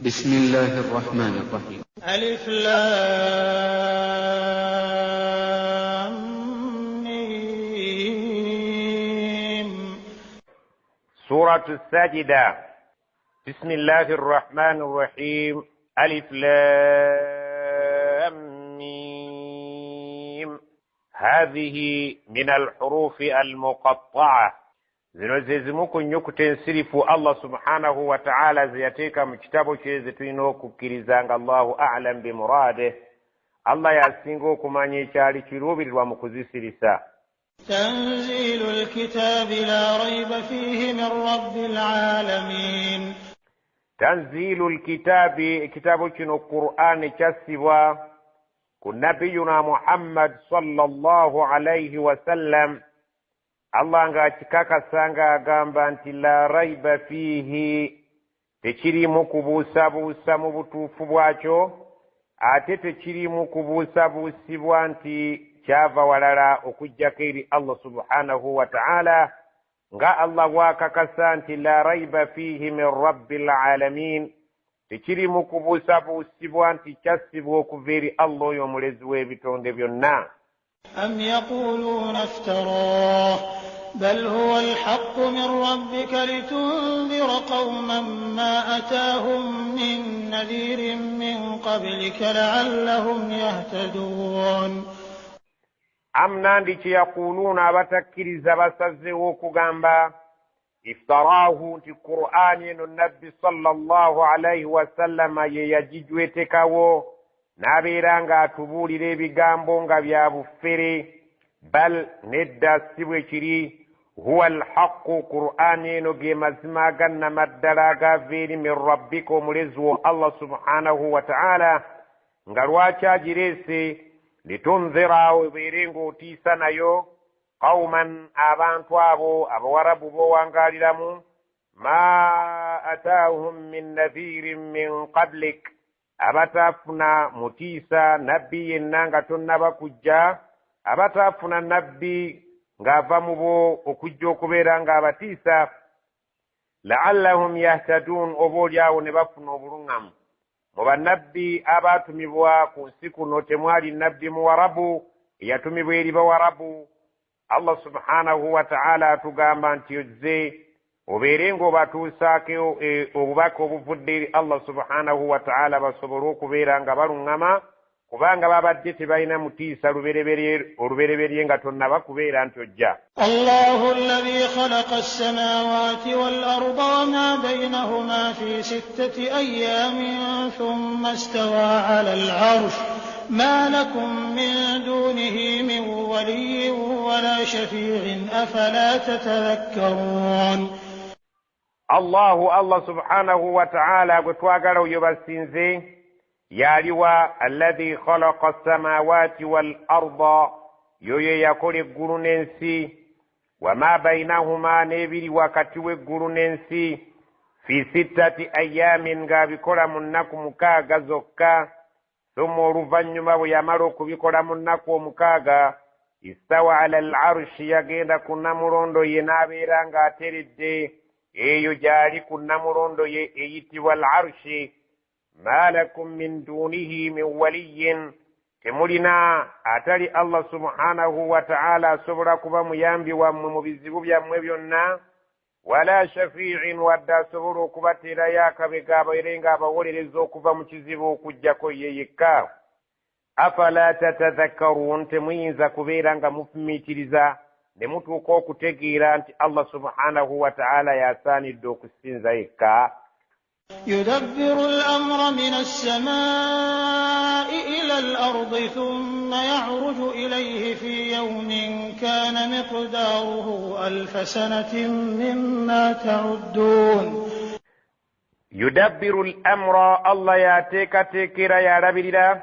بسم الله الرحمن الرحيم. ألف لام ميم. سورة السجدة. بسم الله الرحمن الرحيم. ألف لام ميم. هذه من الحروف المقطعة. zinozezimuku nyukuta ensirifu Allah subhanahu wa ta'ala ziyateeka mu kitabo kye zetulina okukkirizanga Allahu a'lam bimurade. Allah yasinga okumanya ekyali kiruubirirwa mu kuzisirisa. Tanzilul kitabi la rayba fihi min rabbil alamin. Tanzilul kitabi, ekitabo kino Qur'an kyasibwa ku nabiyuna Muhammad sallallahu alayhi wa sallam. Allah nga akikakasanga agamba nti la raiba fihi, tekirimu kubuusabuusa mu butuufu bwakyo, ate tekirimu kubuusabuusibwa nti kyava walala okujjako eri Allah subhanahu wa ta'ala, nga Allah bwakakasa nti la raiba fihi min rabbil alamin, tekirimu kubuusabuusibwa nti kyassibwa okuva eri Allah oyo omulezi w'ebitonde byonna. أم يقولون افتراه بل هو الحق من ربك لتنذر قوما ما أتاهم من نذير من قبلك لعلهم يهتدون. أم نانديك يقولون أبتكرز بسزه كغامبا افتراه في القرآن النبي صلى الله عليه وسلم يجدوتكو n'abeeranga atubuulira ebigambo nga bya bufere. Bal nedda si bwe kiri, huwa alhaqu, Qur'ani eno ge mazima agannama ddala agava eri min rabbika, omulezi wo Allah subhanahu wa ta'ala, nga lwaki agireese litunzira, obeere ng'otiisa nayo qawman, abantu abo abawarabu b'owangaaliramu, ma ataahum min nadhirin min qablik, abatafuna mutiisa nabbi yenna nga tonnaba kujja, abatafuna nabbi ng'ava mu bo okujja okubeera ng'abatiisa, la'allahum yahtadun, oboolyawo ne bafuna obuluŋŋamu. Mu bannabbi abaatumibwa ku nsi kuno temwali nabbi muwarabu eyatumibwa eri bawarabu. Allah subhanahu wa ta'ala atugamba nti ozze obeere ng'obatuusaako obubaka obuvudde eri Allah subhanahu wa ta'ala basobole okubeera nga baluŋŋama, kubanga babadde tebalina mutiisa olubereberye nga tonnaba kubeera nti ojja. Allahu alladhi khalaqa as-samawati wal arda wa ma baynahuma fi sittati ayyamin thumma istawa 'ala al-'arsh ma lakum min dunihi min waliyyin wa la shafi'in afala tatadhakkarun. Allah subhanahu wa ta'ala gwe twagala oyo basinze yaliwa alladhi khalaqa as-samawati wal arda, yoyo yakola eggulu n'ensi, wa ma baynahuma, n'ebiri wakati w'eggulu n'ensi, fi sittati ayyamin, ng'abikola mu nnaku 6 zokka. Thumma oluvannyuma bwe yamala okubikola mu nnaku 6, istawa ala al-arshi, yagenda ku namulondo ye n'abeera ng'ateredde eyo gyali ku namulondo ye eyitibwa al-arshi. Ma lakum min dunihi min waliyyin, temulina atali Allah subhanahu wa ta'ala asobola kuba muyambi wammwe mu bizibu byammwe byonna, wala shafi'in, wadde asobola okubateerayo akabega abaire nga abawolereza okuva mu kizibu okujjako ye yekka. Afala tatadhakkarun, temuyinza kubeera nga mufumiitiriza ne mutuuka okutegeera nti Allah subhanahu wa ta'ala yasaanidde okusinza yekka. يدبر الأمر من السماء إلى الأرض ثم يعرج إليه في يوم كان مقداره 1000 سنة مما تعدون. يدبر الأمر، الله ياتيك تكيرا يا ربيلا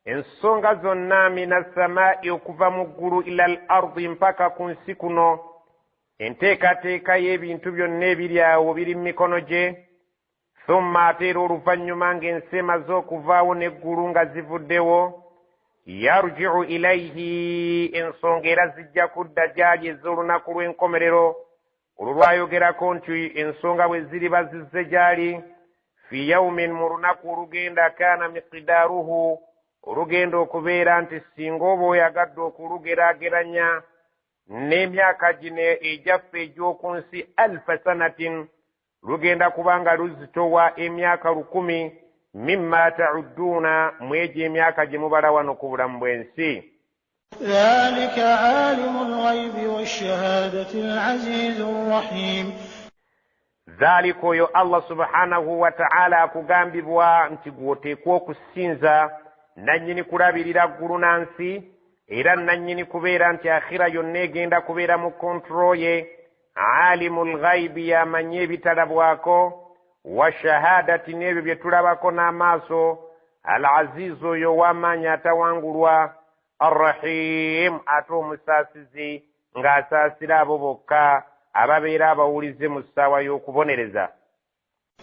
ensonga zonna mina samai, okuva mu ggulu ila al-ardi, mpaka ku nsi kuno, enteekateeka y'ebintu byonna ebiri awo biri mu mikono gye. Thumma, ate era oluvannyuma ng'ensi emaze okuvaawo n'eggulu nga zivuddewo, yarji'u ilayhi, ensonga era zijja kudda gyali ez'olunaku lw'enkomerero, olwo lwayogerako nti ensonga bwe ziri bazizze gyali fi yawmin murunaku olugenda kana miqdaruhu olugenda okubeera nti singa oba oyagadde okulugeraageranya n'emyaka gino egyaffe egy'oku nsi alfa sanatin lugenda kubanga luzitowa emyaka 1000 mimma ta'udduuna mu egyo emyaka gye mubala wano ku bulamu bw'ensi. ذلك عالم الغيب والشهادة العزيز الرحيم. ذلك oyo Allah subhanahu wa ta'ala akugambibwa nti gwoteekwa okusinza nannyini kulabirira ggulu na nsi era nannyini kubeera nti akhira yonna egenda kubeera mu kontrol ye. Alimul ghaibi yamanye ebitalabwako wa shahadati n'ebyo bye tulabako n'amaaso. Al aziz oyo w'amaanyi atawangulwa. Arrahim ate omusaasizi ng'asaasira abo bokka ababeera abawulize mu ssaawa y'okubonereza.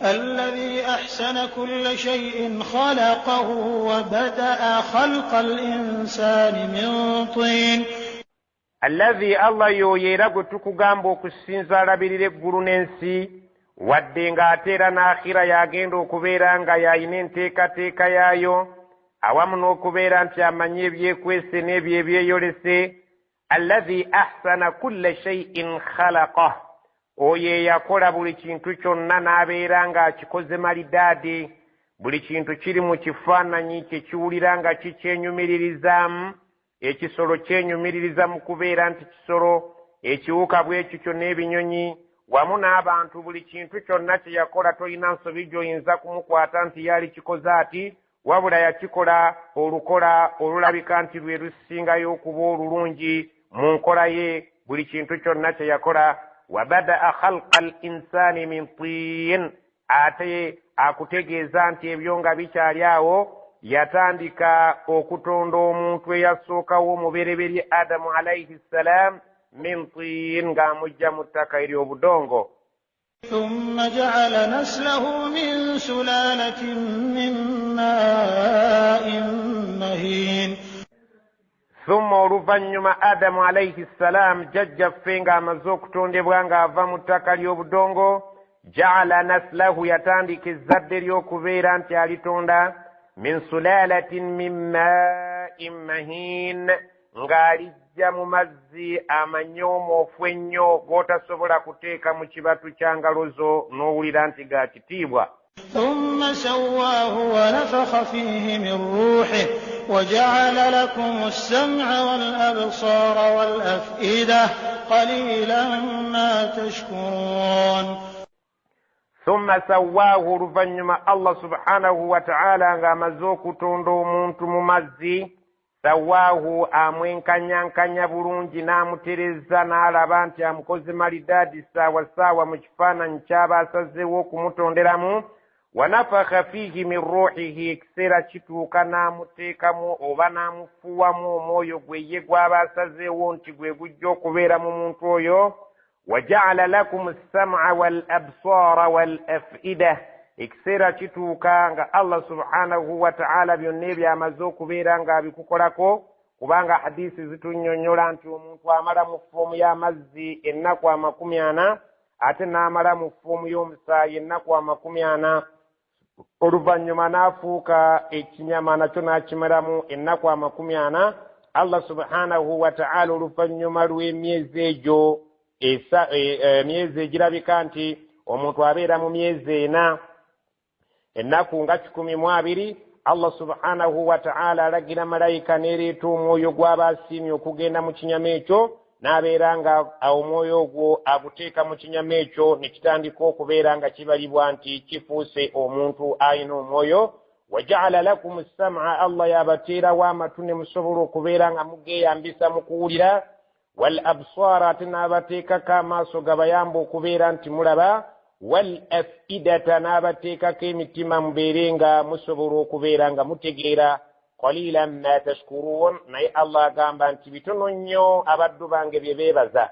الذي أحسن كل شيء خلقه وبدأ خلق الإنسان من طين. الذي الله yoyeera gwe tukugamba okusinza alabirira eggulu n'ensi wadde ng'ateera n'akhira yagenda okubeera nga yayina enteekateeka yaayo awamu n'okubeera nti amanyi ebyekwese n'ebyo ebyeyolese. Alladhi ahsana kulla shay'in khalaqah oyo yakola buli kintu kyonna n'abeera ng'akikoze malidaadi. Buli kintu kiri mu kifaananyi kyekiwulira nga kikyenyumiririzaamu. Ekisolo kyenyumiririza mu kubeera nti kisolo, ekiwuka bwekityo n'ebinyonyi wamu n'abantu. Buli kintu kyonna kye yakola tolina nsobi gy'oyinza kumukwata nti yali kikoze ati, wabula yakikola olukola olulabika nti lwe lusingayo okuba olulungi mu nkola ye. Buli kintu kyonna kye yakola. Wabada'a khalqa al-insani min tin, ate akutegeeza nti ebyo nga bikyali awo yatandika okutonda omuntu eyasookawo mubereberye Adamu alayhi salam min tin ng'amujja mu ttaka ery'obudongo. ثم جعل نسله من سلالة من ماء مهين. ثم oluvannyuma Adamu alayhi salam jjajjaffe ng'amaze okutondebwa ng'ava mu ttaka ly'obudongo. Ja'ala naslahu yatandika ezzadde ly'okubeera nti alitonda min sulalatin min ma'in mahin ng'alijja mu mazzi amanyoomoofu ennyo g'otasobola kuteeka mu kibatu kya ngalo zo n'owulira nti ga kitiibwa. ثم سواه ونفخ فيه من روحه وجعل لكم السمع والأبصار والأفئدة قليلا ما تشكرون. ثم سواه لuvanyuma Allah subhanahu wa ta'ala ng'amaze okutonda omuntu mu mazzi. Sawaahu amwenkanyankanya bulungi n'amutereza n'alaba nti amukoze malidaadi saawa mu kifaananyi ky'aba asazeewo okumutonderamu. Wanafakha fiihi min ruuhihi ekiseera kituuka n'amuteekamu oba n'amufuuwamu omwoyo gwe ye gw'aba asazeewo nti gwe gujja okubeera mu muntu oyo. Waja'ala lakum as-sam'a wal absaara wal af'ida, ekiseera kituuka nga Allah subhanahu wa ta'ala byonna ebyamaze okubeera ng'abikukolako. Kubanga hadisi zitunnyonnyola nti omuntu amala mu ffuumu y'amazzi ennaku 40 ate n'amala mu ffuumu y'omusaayi ennaku 40 oluvannyuma n'afuuka ekinyama nakyo n'akimalamu ennaku 40. Allah subhanahu wa ta'ala oluvannyuma lw'emyezi egyo emyezi egirabika nti omuntu abeera mu myezi 4 ennaku nga 12, Allah subhanahu wa ta'ala alagira malayika n'ereeta omwoyo gw'aba asiimye okugenda mu kinyama ekyo n'abeera nga omwoyo ogwo aguteeka mu kinyama ekyo ne kitandika okubeera nga kibalibwa nti kifuuse omuntu ayina omwoyo. Waja'ala lakum as-sam'a, Allah yabateerawo amatu ne musobola okubeera nga mugeeyambisa mu kuwulira. Wal absaara, ate n'abateekako amaaso gabayamba okubeera nti mulaba. Wal af'idata, n'abateekako emitima mubeere nga musobola okubeera nga mutegeera. Qalilan ma tashkurun, naye Allah agamba nti bitono nnyo abaddu bange bye beebaza.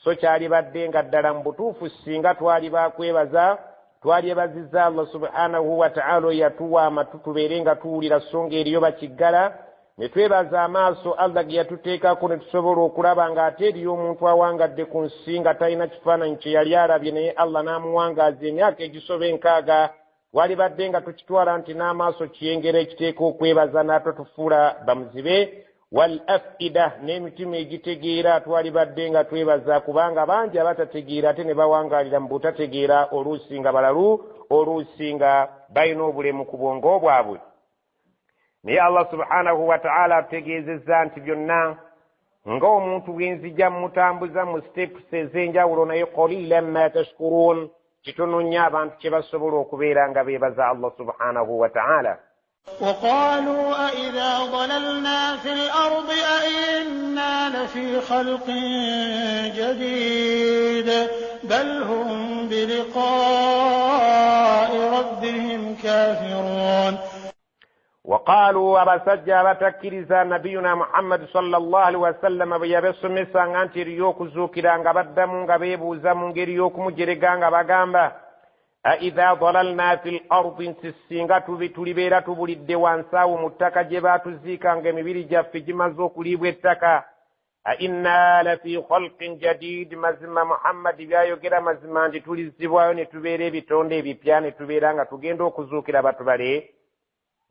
So kyali badde nga ddala mu butuufu singa twali bakwebaza twalyebazizza Allah subhanahu wa ta'ala yatuwa amatu tubeere nga tuwulira so ng'eriyo bakiggala, ne twebaza amaaso Allah ge yatuteekako ne tusobola okulaba ng'ate eriyo omuntu awangadde ku nsi nga talina kifaananyi kye yali alabye, naye Allah n'amuwangaaza emyaka egisoba 6 twalibadde nga tukitwala nti n'amaaso kiyengera ekiteeka okwebaza n'ate tufuula bamuzibe wal afida n'emitima egitegeera twalibadde nga twebaza kubanga bangi abatategeera ate ne bawangaalira mu butategeera oluusi nga balalu oluusi nga balina obulemu ku bwongo bwabwe. naye Allah subhanahu wa ta'ala atutegeezezza nti byonna ng'omuntu bwenzija mutambuza mu steps ez'enjawulo naye qalilan ma tashkurun kitono nnyo abantu kye basobola okubeera nga beebaza Allah subhanahu wa ta'ala. وقالوا أئذا ضللنا في الأرض أئنا لفي خلق جديد بل هم بلقاء ربهم كافرون. وقالوا أبسجى بتكريزا نبينا محمد صلى الله عليه وسلم بيابس مسان أنتي ريوك زوكرا بدمون غبيبو زمون ريوك مجرقان غبغامبا أئذا ضللنا في الأرض سسينغا توليبيرا تبولي الدوان ساو متكا جبات زيكا غمبيري جافي جمازوك ليبو التكا أئنا لفي خلق جديد مزما محمد بيايو كرا مزما انتي تولي الزبواني تبيري بيتوندي بيبياني تبيرا تugendo kuzukira batubale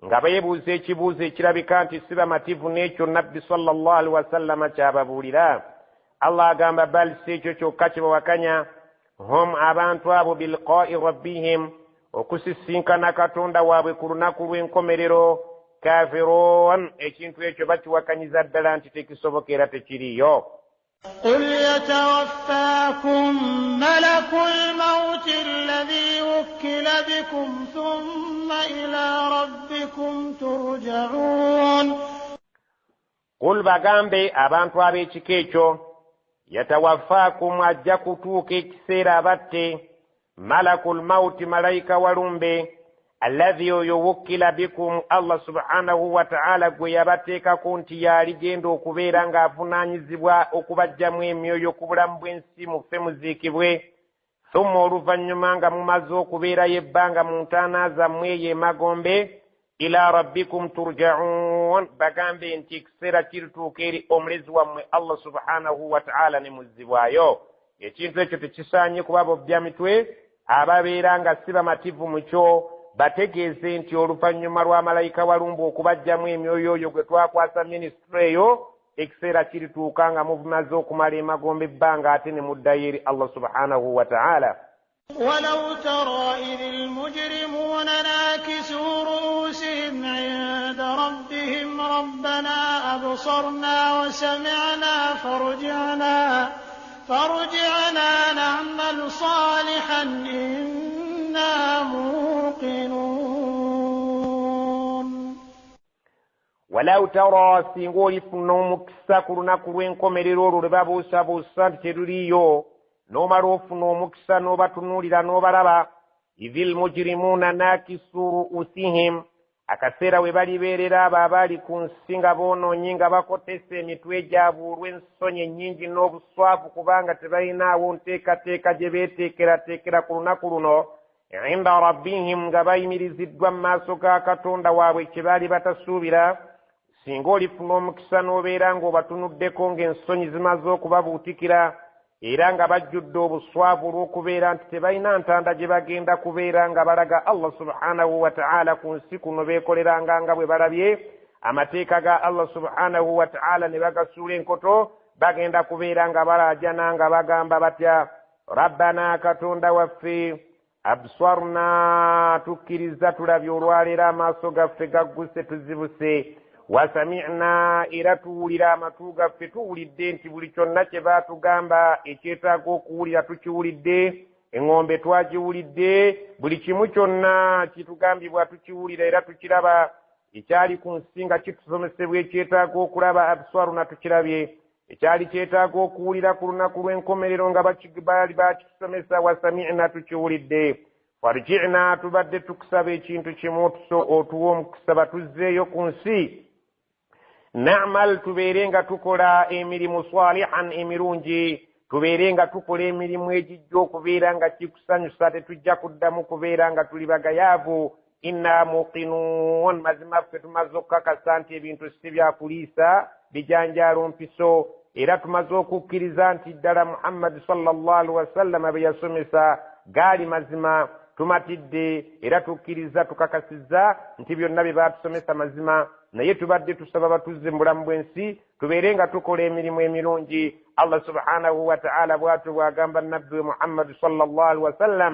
nga beebuuza ekibuuzo ekirabika nti si bamativu n'ekyo nabbi sallallahu alaihi wasallama kyababuulira. Allah agamba bal si ekyo kyokka kibawakanya hum abantu abo bilqaa'i rabbihim okusisinkana katonda waabwe ku lunaku lw'enkomerero kaafiruun ekintu ekyo bakiwakanyiza ddala nti tekisobokera tekiriyo. قل يتوفاكم ملك الموت الذي وكل بكم ثم إلى ربكم ترجعون. قل bagambe abantu ab'ekika ekyo yatawafaakum ajja kutuuka ekiseera abatte malakul mauti malayika walumbe alladhi oyo wukkila bikum Allah subhanahu wa ta'ala gwe yabateekako nti yaligenda okubeera ng'avunaanyizibwa okubajjamu emyoyo ku bulamu bw'ensi mufe muziikibwe thumma oluvannyuma nga mumaze okubeerayo ebbanga mu ntaana zammwe eyo emagombe ila rabbikum turja'un bagambe nti ekiseera kirituuka eri omulezi wammwe Allah subhanahu wa ta'ala ne muzzibwayo. Ekintu ekyo tekisaanye kuba bobbya mitwe ababeera nga si bamativu mu kyo bategeeze nti oluvannyuma lwa malayika walumba okubajjamu emyoyo oyo gwe twakwasa minisitule eyo ekiseera kirituuka nga mumaze okumala emagombe ebbanga ate ne muddayo eri Allah subhanahu wa ta'ala. ولو ترى إذ المجرمون ناكسوا رؤوسهم عند ربهم ربنا أبصرنا وسمعنا فارجعنا نعمل صالحا إنا موقنون. ولو ترى سيغولي فنومكسا كلناكو lw'enkomerero lwe babuusabuusa nti teruliyo n'omala ofuna omukisa n'obatunuulira n'obalaba idhil mujrimuuna naakisu ru'usihim akaseera we balibeerera abo abaali ku nsi nga boonoonyi nga bakotesa emitwe gyabwe olw'ensonyi ennyingi n'obuswavu kubanga tebalinaawo nteekateeka gye beeteekerateekera ku lunaku luno inda rabbihim nga bayimiriziddwa mu maaso ga katonda waabwe kye baali batasuubira. Singa olifuna omukisa n'obeera ng'obatunuddeko ng'ensonyi zimaze okubabuutikira era nga bajjudde obuswavu olw'okubeera nti tebalina ntanda gye bagenda kubeera nga balaga Allah subhanahu wa ta'ala ku nsi kuno beekoleranga nga bwe balabye amateeka ga Allah subhanahu wa ta'ala ne bagasuula enkoto bagenda kubeera nga balaajana nga bagamba batya rabbana katonda waffe absarna tukkiriza tulabye olwaleero amaaso gaffe gagguse tuzibuse wasami'na era tuwulira amatu gaffe tuwulidde nti buli kyonna kye baatugamba ekyetaaga okuwulira tukiwulidde eŋŋombe twagiwulidde buli kimu kyonna kitugambibwa tukiwulira era tukiraba ekyali ku nsi nga kitusomesebwa ekyetaaga okulaba absaruna tukirabye ekyali kyetaaga okuwulira ku lunaku lw'enkomerero nga baali bakitusomesa wasami'na tukiwulidde farji'na tubadde tukusaba ekintu kimu otuwa omukisa batuzzeeyo ku nsi na'mal tubeere nga tukola emirimu salihan emirungi tubeere nga tukola emirimu egijja okubeera nga kikusanyusa tetujja kuddamu kubeera nga tuli bagayaavu inna muqinuun mazima ffe tumaze okukakasa nti ebintu si byakuliisa bijanjaalo mpiso era tumaze okukkiriza nti ddala Muhammad sallallahu alaihi wasallam bye yasomesa gaali mazima tumatidde era tukkiriza tukakasizza nti byonna bye baatusomesa mazima naye tubadde tusaba batuzze mu bulamu bw'ensi tubeere nga tukola emirimu emirungi. Allah subhanahu wa ta'ala bw'atyo bw'agamba nabbi we Muhammad sallallahu alaihi wasallam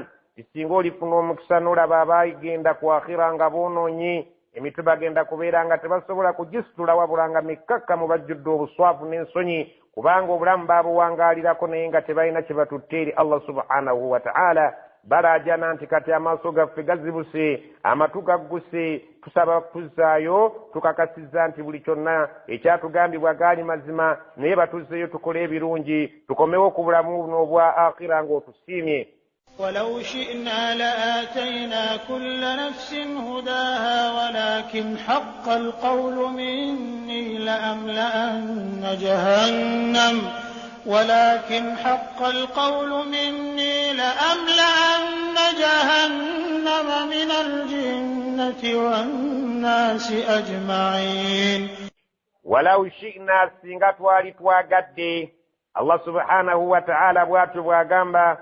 singa olifuna omukisa n'olaba abaagenda ku akhira nga boonoonyi emitu bagenda kubeera nga tebasobola kugisitula wabula nga mikkakkamu bajjudde obuswavu n'ensonyi kubanga obulamu baabuwangaalirako naye nga tebalina kye batutte eri Allah subhanahu wa ta'ala. Balaajana nti kati amaaso gaffe gazibuse amatu gagguse tusaba tuzzaayo tukakasizza nti buli kyonna ekyatugambibwa gaali mazima naye batuzzeeyo tukole ebirungi tukomewo ku bulamu buno obwa akhira ng'otusiimye. ولو شئنا لآتينا كل نفس هداها ولكن حق القول مني لأملأن جهنم من الجنة والناس أجمعين. ولو شئنا سنغت والتواغد الله سبحانه وتعالى بواتو بوغامبا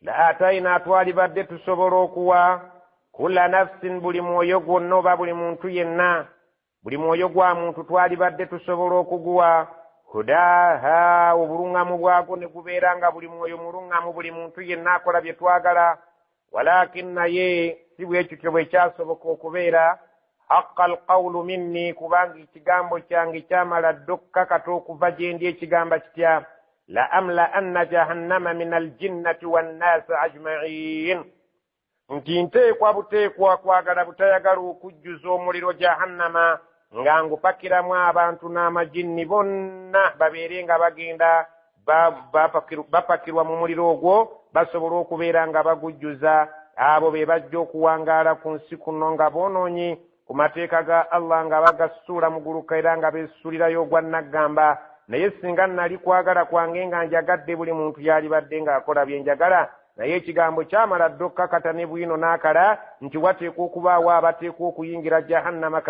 لآتينا twalibadde tusobola okuwa kulla nafsin buli mwoyo gwonna oba buli muntu yenna buli mwoyo gwa muntu twalibadde tusobola okuguwa hudaha obuluŋŋamu bwagwo ne gubeera nga buli mwoyo muluŋŋamu buli muntu yenna akola bye twagala walakin naye si bwekityo bwe kyasoboka okubeera haqqa alqawlu minni kubanga ekigambo kyange kyamala dde okukakata okuva gye ndi ekigamba kitya لأملأن جهنم من الجنة والناس أجمعين. nti nteekwa buteekwa kwagala butayagala okujjuza omuliro jahannama nga ngupakiramu abantu n'amajinni bonna babeere nga bagenda bapakirwa mu muliro ogwo basobola okubeera nga bagujjuza abo be bajja okuwangaala ku nsi kuno nga boonoonyi ku mateeka ga Allah nga bagassuula mu guluka era nga beessuulirayo ogwannaggamba. naye singa nali kwagala kwange nga njagadde buli muntu yalibadde ng'akola bye njagala naye ekigambo kyamala dde okkakata ne bwino n'akala nti wateekwa okubaawo abateekwa okuyingira jahannama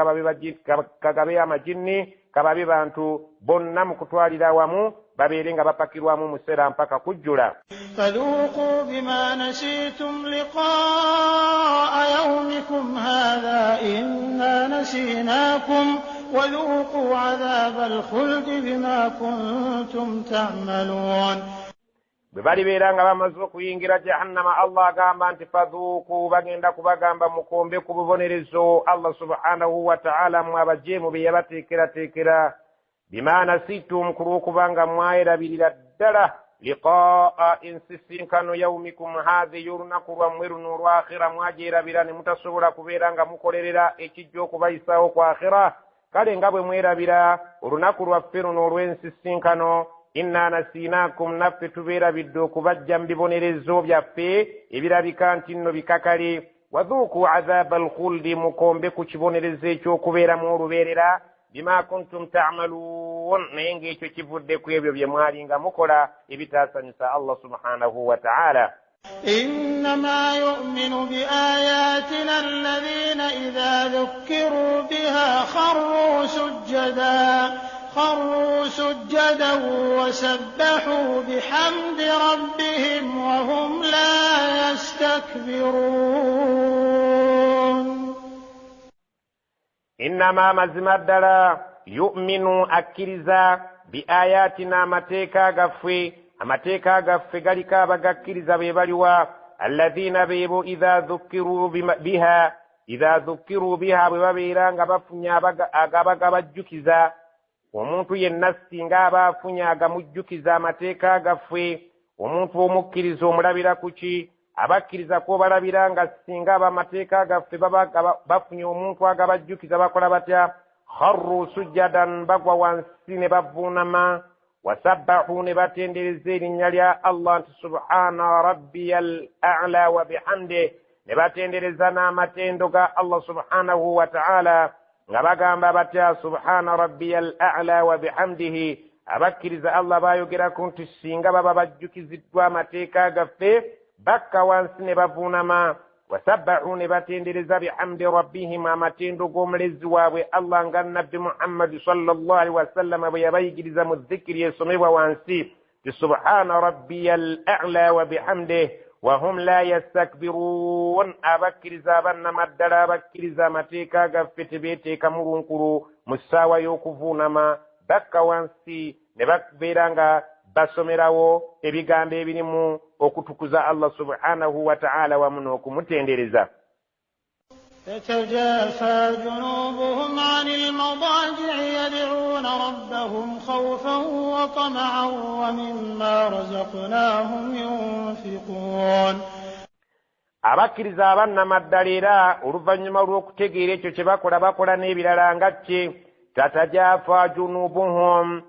kagabe amajinni kababe bantu bonna mu kutwalira awamu babeere nga bapakirwamu museera mpaka kujjula. فذوقوا بما نسيتم لقاء يومكم هذا إنا نسيناكم وذوقوا عذاب الخلد بما كنتم تعملون. bwe balibeera nga bamaze okuyingira jahannama Allah agamba nti fadhuuku bagenda kubagamba mukombe ku bubonerezo Allah subhanahu wa ta'ala mmwe abajeemu bye yabateekerateekera bima nasitum ku lw'okubanga mwayerabirira ddala liqaa insisinkano yaumikum haadhi y'olunaku lwammwe luno olwakhira mwagyerabira ne mutasobola kubeera nga mukolerera ekijja okubayisaawo ku akhira. kale nga bwe mwerabira olunaku lwaffe luno olw'ensisinkano inna nasiinakum naffe tubeerabidde okubajja mu bibonerezo byaffe ebirabika nti nno bikakale wadhuuku adhaaba alkhuldi mukombe ku kibonerezo eky'okubeeramu olubeerera bima kuntum ta'maluun naye ng'ekyo kivudde ku ebyo bye mwali nga mukola ebitaasanyusa Allah subhanahu wa ta'ala. إنما يؤمن بآياتنا الذين إذا ذكروا بها خروا سجدا وسبحوا بحمد ربهم وهم لا يستكبرون. إنما مزمدلا يؤمن أكرزا بآياتنا متيكا غفوي amateeka gaffe galiko abagakkiriza be baliwa alladhina beebo idha dhukkiru biha bwe babeera nga bafunye agabajjukiza omuntu yenna singa aba afunye agamujjukiza amateeka gaffe omuntu omukkiriza omulabira ku ki abakkiriza ko balabira nga singa aba amateeka gaffe bafunye omuntu agabajjukiza bakola batya kharru sujjadan bagwa wansi ne bavuunama wasabbahu ne batendereza erinnya lya Allah nti subhana rabbiyal a'la wa bihamde ne batendereza n'amatendo ga Allah subhanahu wa ta'ala nga bagamba batya subhana rabbiyal a'la wa bihamdihi. abakkiriza Allah bayogerako nti singa baba bajjukiziddwa amateeka gaffe bakka wansi ne bavuunama wasabbahu ne batendereza bihamdi rabbihim amatendo g'omulezi waabwe Allah nga nabbi Muhammad sallallahu alaihi wasallam bwe yabayigiriza mu dhikiri esomebwa wansi ti subhana rabbiyal a'la wa bihamdihi وهم لا يستكبرون أبكرزا بنما الدلا أبكرزا متيكا غفت بيتيكا مرنكرو مساوى يوكفونما بكا وانسي نبك بيرانغا basomerawo ebigambo ebirimu okutukuza Allah subhanahu wa ta'ala wamuno okumutendereza. تتجافى جنوبهم عن المضاجع يدعون ربهم خوفا وطمعا ومما رزقناهم ينفقون. Abakkiriza abannamaddalira oluvannyuma lw'okutegeera ekyo kye bakola n'ebirala nga kye tatajaafa junubuhum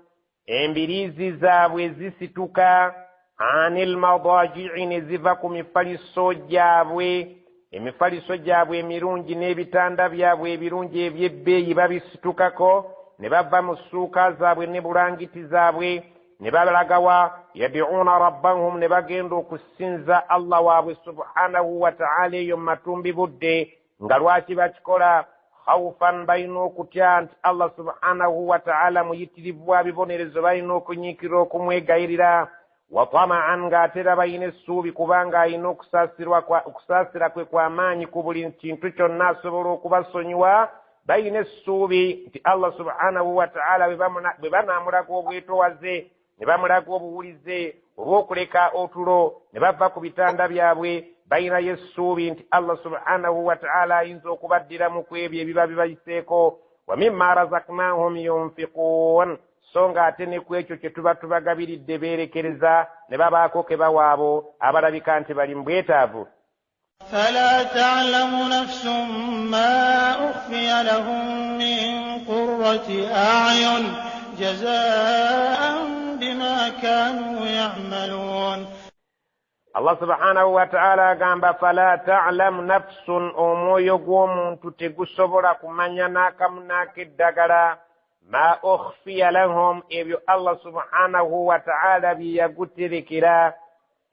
embiriizi zaabwe zisituka anil madaji'i ne ziva ku mifaliso gyabwe emifaliso gyabwe emirungi n'ebitanda byabwe ebirungi eby'ebbeeyi babisitukako ne bava mu ssuuka zaabwe ne bulangiti zaabwe ne balagawa yad'uuna rabbahum ne bagenda okusinza Allah waabwe subhanahu wa ta'ala eyo mu matumbi budde nga lwaki bakikola khawfan balina okutya nti Allah subhanahu wa ta'ala muyitirivu wa bibonerezo balina okunyiikira okumwegayirira wa tama'an ng'ate era balina essuubi kubanga alina okusaasira kwe kw'amaanyi ku buli kintu kyonna asobola okubasonyiwa balina essuubi nti Allah subhanahu wa ta'ala bwe banaamulaga obwetowaze ne bamulaga obuwulize olw'okuleka otulo ne bava ku bitanda byabwe balina essuubi nti Allah subhanahu wa ta'ala ayinza okubaddiramu ku ebyo ebiba bibayiseeko wa mimma razaqnahum yunfiqun so ng'ate ne ku ekyo kye tuba tubagabiridde beerekereza ne babaako ke bawaabo abalabika nti bali mu bwetaavu. فلا تعلم نفس ما أخفي لهم من قرة أعين جزاء بما كانوا يعملون. Allah subhanahu wa ta'ala agamba fala ta'lam nafsun omwoyo gw'omuntu tegusobola kumanya n'akamu n'akeddagala ma ukhfiya lahum ebyo Allah subhanahu wa ta'ala bye yaguterekera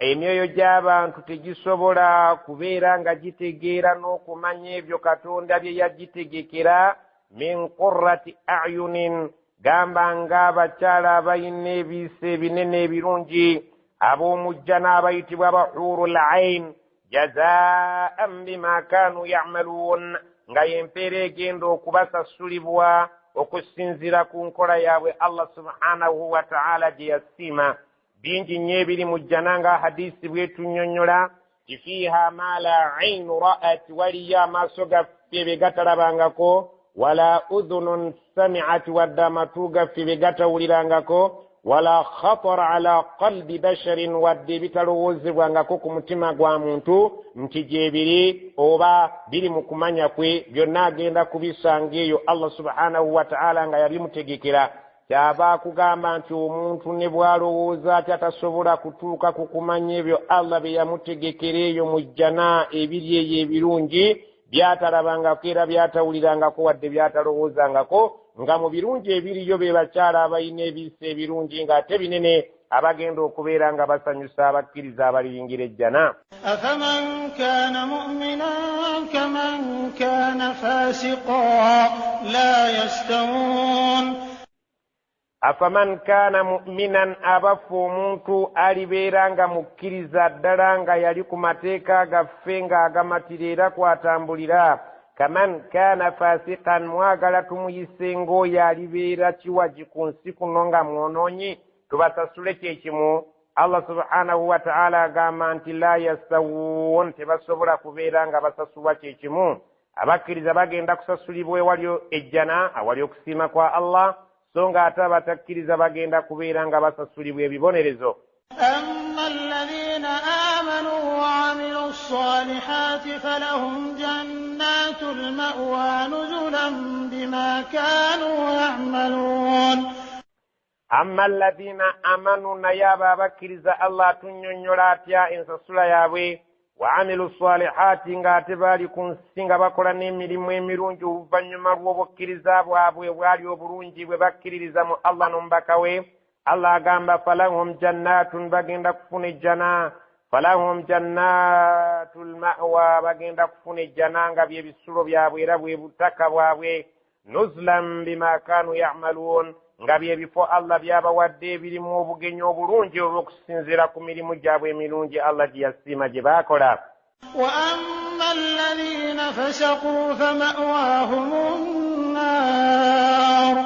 emyoyo gy'abantu tegisobola kubeera nga gitegeera n'okumanya ebyo Katonda bye yagitegekera min qurrati a'yunin gamba ng'abakyala abalina ebiisa ebinene ebirungi ab'omujja n'abayitibwa abahurul ain jazaa'an bima kaanu ya'maluun nga y'empeera egenda okubasasulibwa okusinziira ku nkola yaabwe Allah subhanahu wa ta'ala gye yasiima. Bingi nnyo ebiri mu jjana nga hadisi bwetunnyonnyola ti fiiha ma la aynu ra'at waliyo amaaso gaffe be gatalabangako wala udhunun sami'at wadde amatu gaffe be gatawulirangako wala khatara ala qalbi basharin wadde bitalowoozebwangako ku mutima gwa muntu nti gyebiri oba biri mu kumanya kwe byonna agenda kubisanga eyo Allah subhanahu wa ta'ala nga yabimutegekera. Kyaba kugamba nti omuntu ne bw'alowooza ati atasobola kutuuka ku kumanya ebyo Allah bye yamutegekera eyo mu jjana ebiri eyo ebirungi byatalabangako era byatawulirangako wadde byatalowoozangako nga mu birungi ebiriyo be bakyala abalina ebiisa ebirungi ng'ate binene abagenda okubeera nga basanyusa abakkiriza abaliyingira ejjana. أفمن كان مؤمنا كمن كان فاسقا لا يستوون. Afaman kana mu'minan abafu omuntu alibeera nga mukkiriza ddala nga yali ku mateeka gaffe nga agamatira era kwatambulira. Kaman kana fasiqan mwagala tumuyise ng'oyo alibeera kiwaji ku nsi kuno nga mwonoonyi tubasasule kyekimu. Allah subhanahu wa ta'ala agamba nti la yastawuun tebasobola kubeera nga basasulwa kyekimu. Abakkiriza bagenda kusasulibwa ewali ejjana awali okusiima kwa Allah so ng'ate abatakkiriza bagenda kubeera nga basasulibwa ebibonerezo. أما الذين آمنوا وعملوا الصالحات فلهم جنات المأوى نزلا بما كانوا يعملون. أما الذين آمنوا نيابا بكرز الله تنينيولا تيا إنساسولا يابوي وعملوا الصالحات ng'ate baali ku nsi nga bakola n'emirimu emirungi oluvannyuma lw'obukkiriza bwabwe bwali obulungi bwe bakkiririza mu Allah n'omubaka we. Allah agamba falahum jannatun bagenda kufuna ejjana falahum jannatul ma'wa bagenda kufuna ejjana nga bye bisulo byabwe era bwe butaka bwabwe nuzulan bima kaanu ya'maluun nga byebifo Allah byabawadde ebirimu obugenyi obulungi olw'okusinziira ku mirimu gyabwe emirungi Allah gye yasiima gye baakola. وأما الذين فسقوا فمأواهم النار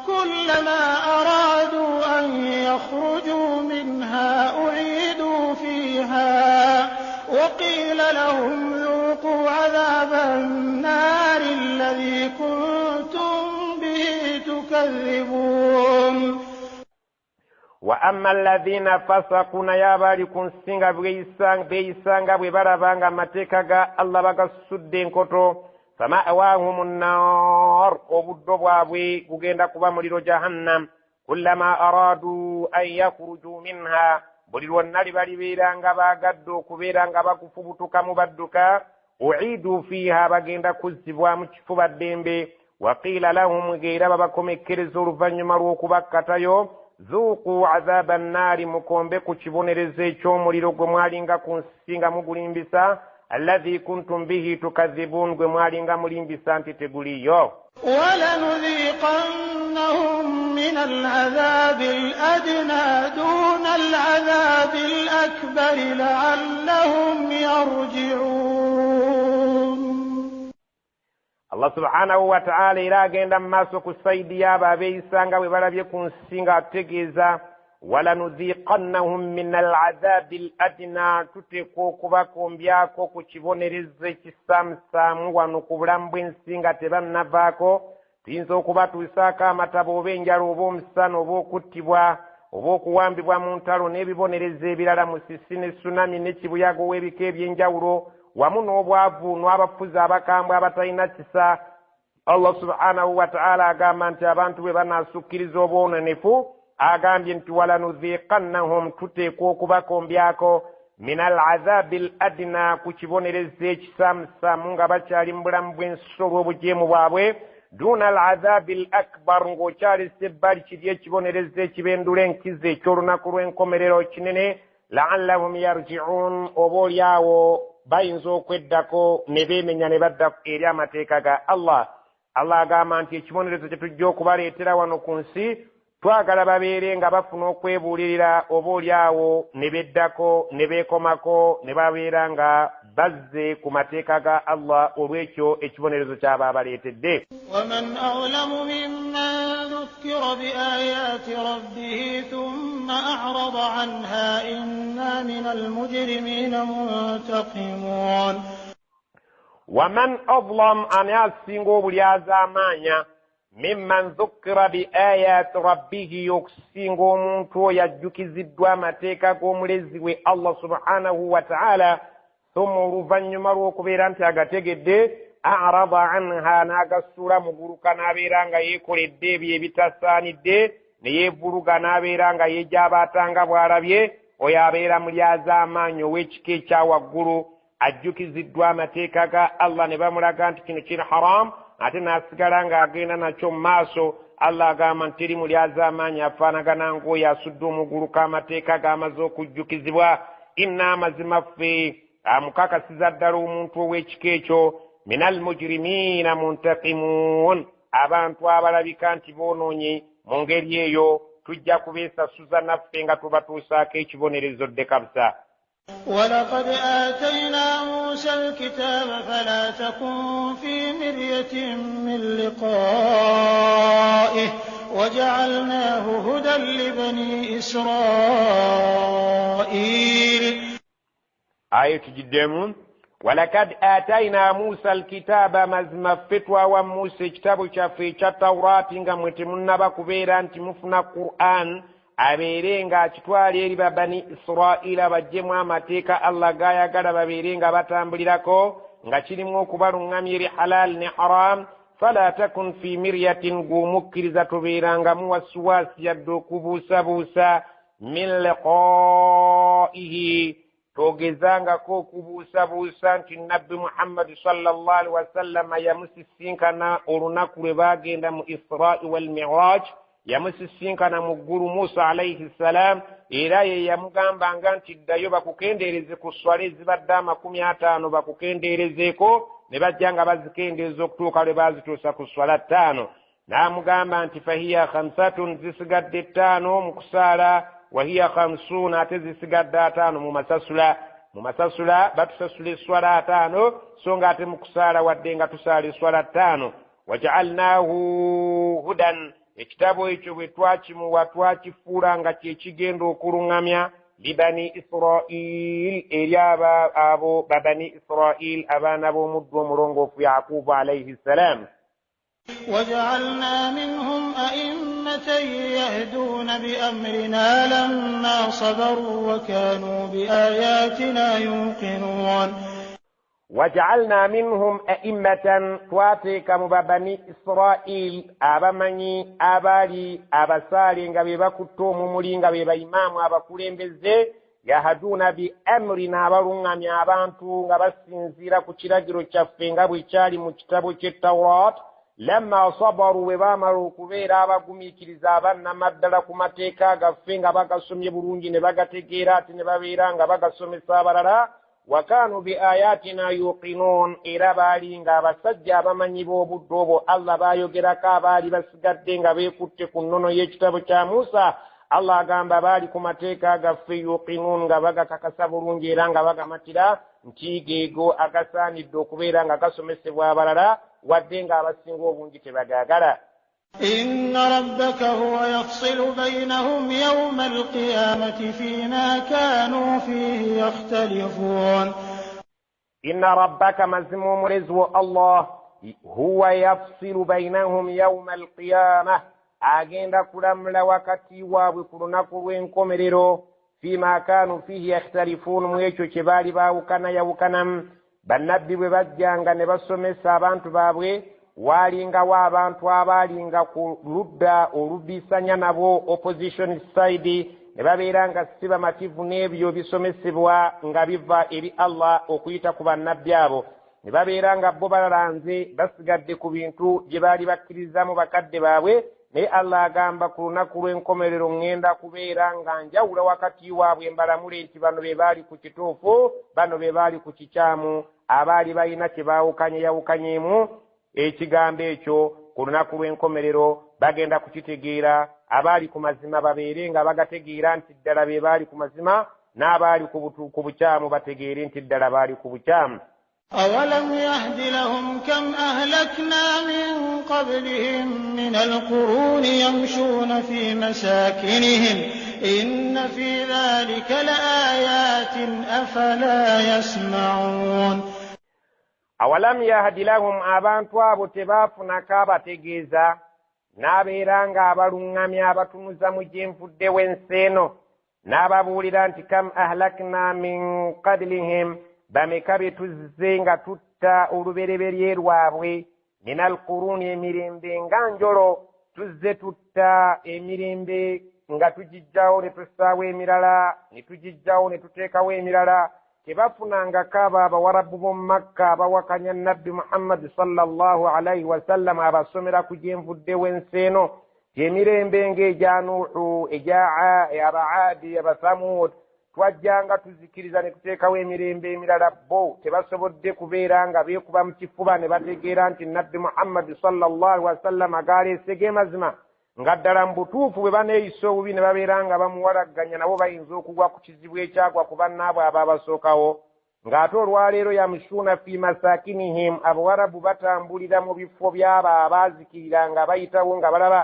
كلما أرادوا أن يخرجوا منها أعيدوا فيها وقيل لهم ذوقوا عذاب النار الذي كنتم به تكذبون. وأما الذين فسقوا نيابالي كنسينغا بيسانغا ببرابانغا متكاغا الله بغا سدين كوتو فمأواهم النار وبدوبوابي كوغيندا كوبا موليرو جهنم كلما أرادوا أن يخرجوا منها بوليرو النار بالي بيرانغا باغادو كوبيرانغا باكفوبوتوكا مبادوكا أعيدوا فيها باغيندا كوزيبوا مكفوبا ديمبي وقيل لهم غير باباكم كرزور فانيمارو كوباكاتايو ذوقوا عذاب النار مكومbe kukibonereze eky'omuliro gwe mwalinga kunsinga mugulimbisa alladhi kuntum bihi tukadhibun gwe mwalinga mulimbisa nti teguliyo. ولنذيقنهم من العذاب الأدنى دون العذاب الأكبر لعلهم يرجعون. Allah subhanahu wa ta'ala ila agenda maaso kusaidia abeeyisanga bwe balabye ku nsinga ategeeza walanudhiqannahum min al'adhabi al'adna tuteekwa okubakombyako ku kibonerezo ekisaamusaamu wano ku bulamu bw'ensinga tebannavaako tuyinza okubatuusaako amataba oba enjala oba omusana oba okuttibwa oba okuwambibwa mu ntalo n'ebibonerezo ebirala musisi ne tsunami n'ekibuyaga ow'ebika eby'enjawulo wamu n'obwavu n'abafuzi abakambwe abatalina kisa. Allah subhanahu wa ta'ala agamba nti abantu bwe banaasukkiriza obwonenefu agambye nti walanudhiqannahum tuteekwa okubakombyako min al'adhabi al'adna ku kibonerezo ekisaamusaamu nga bakyali mu bulamu bw'ensi olw'obujeemu bwabwe duna al'adhabi al'akbar ng'okyalisa ebbali kiri ekibonerezo ekibendula enkizo eky'olunaku lw'enkomerero kinene la'allahum yarji'un oba olyawo bayinza okweddako ne beemenya ne badda eri amateeka ga Allah. Allah agamba nti ekibonerezo kye tujja okubaleetera wano ku nsi twagala babeere nga bafuna okwebuulirira oba olyawo ne beddako ne beekomako ne babeera nga bazze ku mateeka ga Allah olw'ekyo ekibonerezo kyaba abaleetedde. ومن أظلم ممن ذكر بآيات ربه ثم أعرض عنها إنا من المجرمين منتقمون. ومن أظلم أن يسنغو بليازامانيا ممن ذكر بآيات ربه يكسنغو منتو يجوكزدوا متيكا قوملزي الله سبحانه وتعالى ثم رفنما روكبيرانتي أغتقد أعرض عنها ناقصورا مغروكا نابيرانغا يكول الدبي بتساني الدي نيبوروغا نابيرانغا يجاباتانغا بوارابيه ويابيرا مليازامانيو ويشكيشا وغرو ajjukiziddwa amateeka ga Allah ne bamulaga nti kino kiri haram ate n'asigala ng'agenda nakyo mu maaso. Allah agamba nti eri mulyazaamaanyi afaanagana ng'oyo asudde omugulu k'amateeka g'amaze okujjukizibwa. Inna amazima ffe amukakasiza ddala omuntu ow'ekika ekyo minal mujrimiina muntaqimuun abantu abalabika nti boonoonye mu ngeri eyo tujja kubeesasuza naffe nga tubatuusaako ekibonerezo dde kabusa. ولقد آتينا موسى الكتاب فلا تكن في مرية من لقائه وجعلناه هدى لبني إسرائيل. آية جدًا. ولقد آتينا موسى الكتاب مزم فتوى وموسى كتاب شافي التوراة نغمتمنا بكبيرا انت مفنا القرآن abeerenga akitwala eri babani Israila bajjemu amateeka Allah gayagala babeerenga batambulirako nga kirimu okubaluŋŋamya eri halal ne haram. fala takun fi miryatin gumukkiriza tobeeranga muwasiwasi yadde okubuusabuusa min liqaihi togezangako okubuusabuusa nti nabbi Muhammad sallallahu alaihi wasallam yamusisinkana olunaku lwe baagenda mu Israi wal Mi'raj yamusisinkana mu ggulu Musa alayhi salam era ye yamugambanga nti ddayo bakukendeereze ku swala ezibadde 50 bakukendeerezeeko ne bajja nga bazikendeeza okutuuka lwe baazituusa ku swala 5 n'amugamba nti fahiya khamsatun zisigadde 5 mu kusaala wahiya 50 ate zisigadde 5 mu masasula batusasula eswala 5 so nga ate mu kusaala wadde nga tusaala eswala 5 waja'alnahu hudan ekitabo ekyo bwe twakimuwa twakifuula nga kyekigenda okuluŋŋamya libani Israil eri abo babani Israil abaana b'omuddu omulongoofu Yaqubu alayhi salam. وجعلنا منهم أئمة يهدون بأمرنا لما صبروا وكانوا بآياتنا يوقنون. وجعلنا منهم أئمة تواتيك مبابني إسرائيل أبمني أبالي أبسالي غبيبكتو ممولين غبيبا إمام أبكولين بزي يهدون بأمرنا برنغم يابانتو غبسنزيرا كتراجرو تشافين غبوشالي مجتبو التوراة لما صبروا وبامروا كبيرا أبقمي كريزابان نمدلا كماتيكا غفين غباقا سمي برونجي نباقا تكيرات نبابيران غباقا سمي سابرارا وكانوا بآياتنا يوقنون إلى بالي ng'abasajja bamanyi b'obudde obwo Allah baayogerako abaali basigadde nga beekutte ku nnono y'ekitabo kya Musa. Allah agamba baali ku mateeka gaffe yuqinun nga bagakakasa bulungi era nga bagamatira nti geego agasaanidde okubeera nga gasomesebwa abalala wadde ng'abasinga obungi tebagaagala. إن ربك هو يفصل بينهم يوم القيامة فيما كانوا فيه يختلفون. إن ربك مزموم رزو الله هو يفصل بينهم يوم القيامة agenda kulamula wakati waabwe ku lunaku lw'enkomerero فيما كانوا فيه يختلفون mu ekyo kye baali baawukanamu. bannabbi bwe bajjanga ne basomesa abantu baabwe waalingawo abantu abaalinga ku ludda olubisanya nabo opposition side ne babeera nga si bamativu n'ebyo bisomesebwa nga biva eri Allah okuyita ku bannabbi abo. ne babeera nga bo balalanze basigadde ku bintu gye baali bakkirizamu bakadde baabwe. naye Allah agamba ku lunaku lw'enkomerero ŋŋenda kubeera nga njawula wakati waabwe mbalamule nti bano be baali ku kituufu bano be baali ku kikyamu abaali balina kye baawukanyeyawukanyeemu ekigambo ekyo ku lunaku lw'enkomerero bagenda kukitegeera. abaali ku mazima babeere nga bagategeera nti ddala be baali ku mazima n'abaali ku bukyamu bategeere nti ddala baali ku bukyamu. أولم يهد لهم كم أهلكنا من قبلهم من القرون يمشون في مساكنهم إن في ذلك لآيات أفلا يسمعون. أولم يهد لهم abantu abo tebaafunako abategeeza n'abeera ng'abaluŋŋamya abatunuza mu gye nvuddewo ensi eno n'ababuulira nti kam ahlakna min qablihim bameka be tuzze nga tutta olubereberye lwabwe min alquruni emirembe nga njolo tuzze tutta emirembe nga tugijjawo ne tussaawo emirala ne tugijjawo ne tuteekawo emirala. tebafunangako abo abawarabu b'omu Makka abawakanya nabbi Muhammad sallallahu alayhi wasallam abasomera ku gye nvuddewo ensi eno emirembe ng'egya Nuuhu egya Abaadi Abasamud twajjanga tuzikiriza ne tuteekawo emirembe emirala. bo tebasobodde kubeera nga beekuba mu kifuba ne bategeera nti nabbi Muhammad sallallahu alayhi wasallam agaleese ge mazima nga ddala mu butuufu bwe baneeyisa obubi ne babeera nga bamuwalagganya nabo bayinza okugwa ku kizibu ekyagwa ku bannaabwe abo abasookawo. ng'ate olwaleero yamushuuna fi masakinihim abawarabu batambulira mu bifo by'abo abaazikirira nga bayitawo nga balaba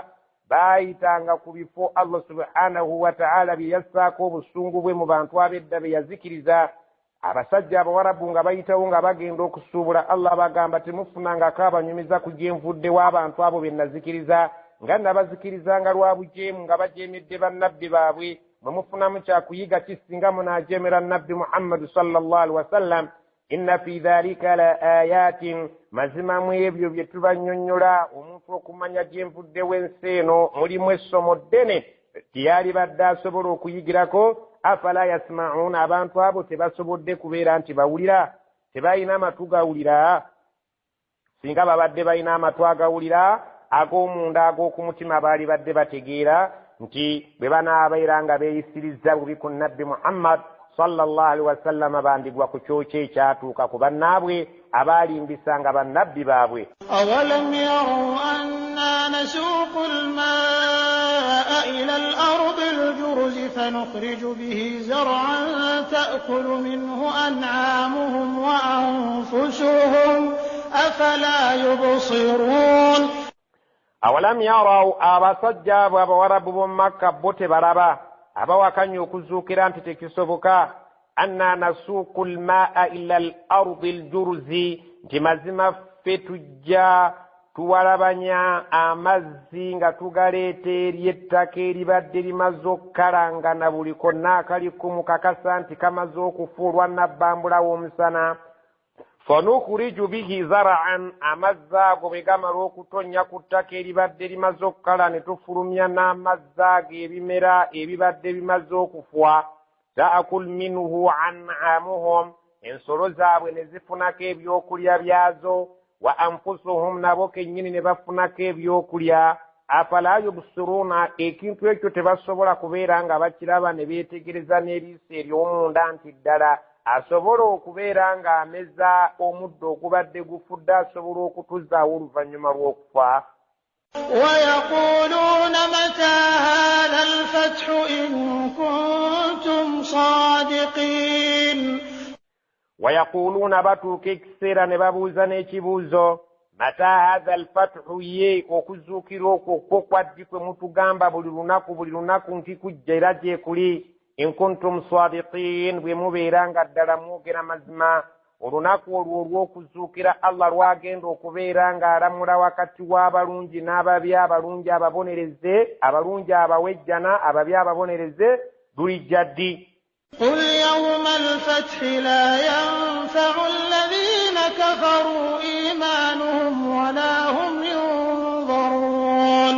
baayitanga ku bifo Allah subhanahu wa ta'ala bye yassaako obusungu bwe mu bantu ab'edda be yazikiriza. abasajja abawarabu nga bayitawo nga bagenda okusuubula Allah bagamba temufunangako abanyumiza ku gye nvuddewo abantu abo be nazikiriza nga nabazikirizanga lwa bujeemu nga bajeemedde bannabbi baabwe. mwe mufunamu kyakuyiga kisinga munaajeemera nabbi Muhammad sallallahu alaihi wasallam. inna fi dhalika la ayatin mazima mu ebyo bye tubannyonnyola omuntu okumanya gye nvuddewo ensi eno mulimu essomo ddene tiyali badde asobola okuyigirako. afala yasma'un abantu abo tebasobodde kubeera nti bawulira tebalina amatu gawulira. singa babadde balina amatu agawulira ag'omunda ag'okumutima baali badde bategeera nti bwe banaabeera nga beeyisiriza bubi ku nabbi Muhammad sallallahu alaihi wasallam bandibwa ku kyokyo ekyatuuka ku bannaabwe abaalimbisanga bannabbi baabwe. أولم يروا أنا نسوق الماء إلى الأرض الجرز فنخرج به زرعا تأكل منه أنعامهم وأنفسهم أفلا يبصرون أولم يروا أبسجا وبورب مكة بوت برابا أبوا كان يكزوكران تتكسبك أننا نسوق الماء إلى الأرض الجرز جمازما فتجا tuwalabanya amazzi nga tugaleeta eri ettaka eribadde limaze okukalanga na buli konna akali kumukakasa nti kamaze okufuulwa nabbambula w'omusana fanukhriju bihi zara'an amazzi ago bwe gamala okutonnya ku ttaka eribadde limaze okukala ne tufulumya n'amazzi ago ebimera ebibadde bimaze okufwa ta'akul minhu an'amuhum ensolo zaabwe ne zifunako ebyokulya byazo wa anfusuhum nabo kennyini ne bafunako ebyokulya afala yubsiruna ekintu ekyo tebasobola kubeera nga bakiraba ne beetegereza n'eriiso ery'omunda nti ddala asobola okubeera ng'ameza omuddo ogubadde gufudde asobola okutuzaawo oluvannyuma lw'okufa ويقولون متى هذا الفتح إن كنتم صادقين ويقولون batuuka ekiseera ne babuuza n'ekibuuzo mata hatha alfathu ye okuzuukira okwo kwaddi kwe mutugamba buli lunaku nti kujja era gyekuli in kuntum sadiqin bwe mubeera nga ddala mwogera mazima olunaku olwo olw'okuzuukira Allah lwagenda okubeera ng'alamula wakati w'abalungi n'ababi abalungi ababonereze abalungi abawejjana ababi ababonereze lulijja ddi قل يوم الفتح لا ينفع الذين كفروا إيمانهم ولا هم ينظرون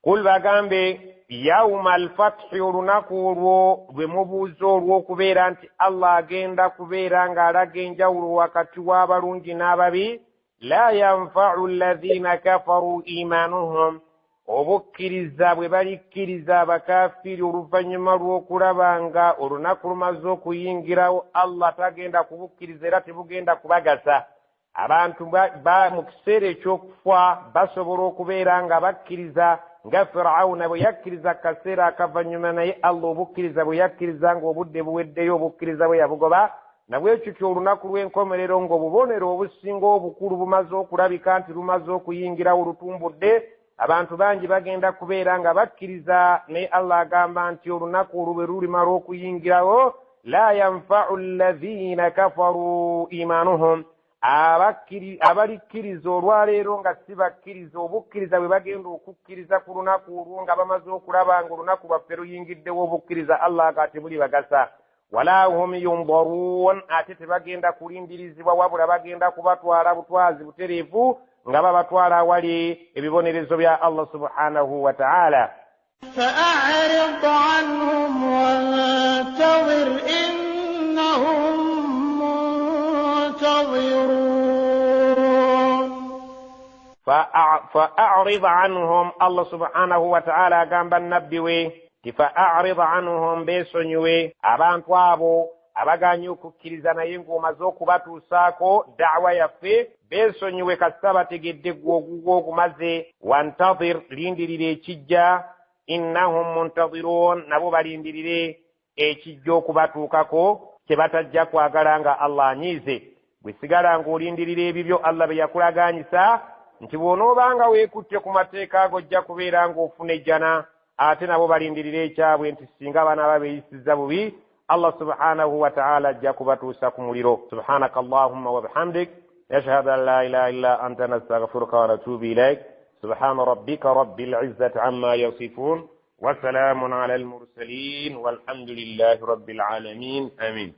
قل bagambe yawma alfathi olunaku olwo lwe mubuuza olw'okubeera nti Allah agenda kubeera ng'alaga enjawulo wakati w'abalungi n'ababi la yanfa'u alladhina kafaru imanuhum obukkiriza bwe balikkiriza abakaafiri oluvannyuma lw'okulaba nga olunaku lumaze okuyingirawo Allah tagenda kubukkiriza era tebugenda kubagasa abantu mu kiseera ekyokufa basobola okubeera nga bakkiriza nga Firawuna bwe yakkiriza akaseera akavannyuma naye Allah obukkiriza bwe yakkiriza ng'obudde buweddeyo obukkiriza bwe yabugoba nabwekityo olunaku lw'enkomerero ng'obubonero obusinga obukulu bumaze okulabika nti lumaze okuyingirawo lutumbudde abantu bangi bagenda kubeera nga bakkiriza naye Allah agamba nti olunaku olwo bwe lulimala okuyingirawo la yanfa'u alladhina kafaru imanuhum abalikkiriza olwaleero nga si bakkiriza obukkiriza bwe bagenda okukkiriza ku lunaku olwo nga bamaze okulaba nga olunaku lwaffe luyingiddewo obukkiriza Allah nga tebuli bagasa wala hum yundaruun ate tebagenda kulindirizibwa wabula bagenda kubatwala butwazi butereevu nga babatwala awali ebibonerezo bya Allah subhanahu wa ta'ala فأعرض عنهم وانتظر إنهم منتظرون فأعرض عنهم الله سبحانه وتعالى قام بالنبي فأعرض عنهم بيسونيوي abantu abo abaganya okukkiriza naye ng'omaze okubatuusaako da'wa yaffe beesonyiwe kasita bategedde gw'ogugwo ogumaze wantazir lindirira ekijja innahum muntazirun nabo balindirire ekijja okubatuukako kye batajja kwagala nga Allah anyiize bwe sigala ng'olindirira ebibyo Allah bye yakulaganyisa nti bw'onoobanga weekutte ku mateeka agojja kubeera ng'ofuna ejjana ate nabo balindirire ekyabwe nti singa banaaba beeyisizza bubi Allah subhanahu wa ta'ala ajja kubatuusa ku muliro subhanaka allahumma wa bihamdik nashhadu an la ilaha illa anta nastaghfiruka wa natubu ilayk subhana rabbika rabbil izzati amma yasifun wa salamun ala al mursalin walhamdulillahi rabbil alamin amin